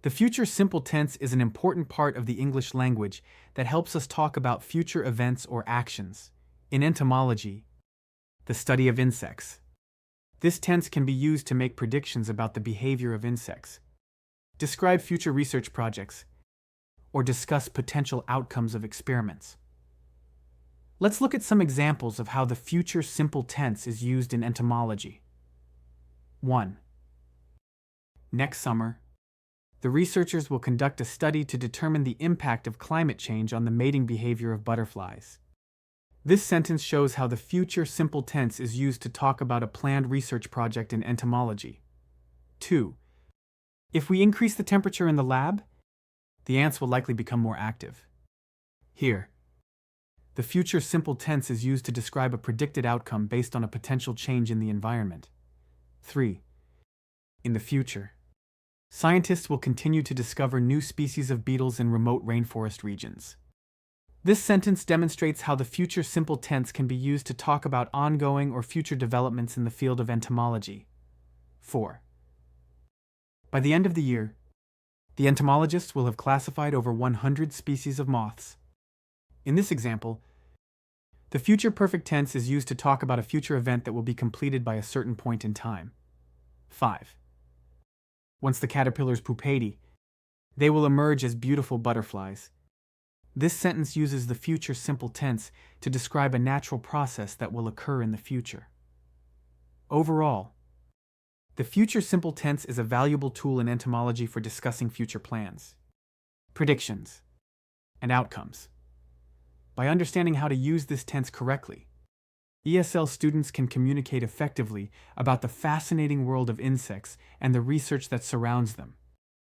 The future simple tense is an important part of the English language that helps us talk about future events or actions. In entomology, the study of insects, this tense can be used to make predictions about the behavior of insects, describe future research projects, or discuss potential outcomes of experiments. Let's look at some examples of how the future simple tense is used in entomology. 1. Next summer, the researchers will conduct a study to determine the impact of climate change on the mating behavior of butterflies. This sentence shows how the future simple tense is used to talk about a planned research project in entomology. 2. If we increase the temperature in the lab, the ants will likely become more active. Here, the future simple tense is used to describe a predicted outcome based on a potential change in the environment. 3. In the future, scientists will continue to discover new species of beetles in remote rainforest regions. This sentence demonstrates how the future simple tense can be used to talk about ongoing or future developments in the field of entomology. 4. By the end of the year, the entomologists will have classified over 100 species of moths. In this example, the future perfect tense is used to talk about a future event that will be completed by a certain point in time. 5. Once the caterpillars pupae, they will emerge as beautiful butterflies. This sentence uses the future simple tense to describe a natural process that will occur in the future. Overall, the future simple tense is a valuable tool in entomology for discussing future plans, predictions, and outcomes. By understanding how to use this tense correctly, ESL students can communicate effectively about the fascinating world of insects and the research that surrounds them.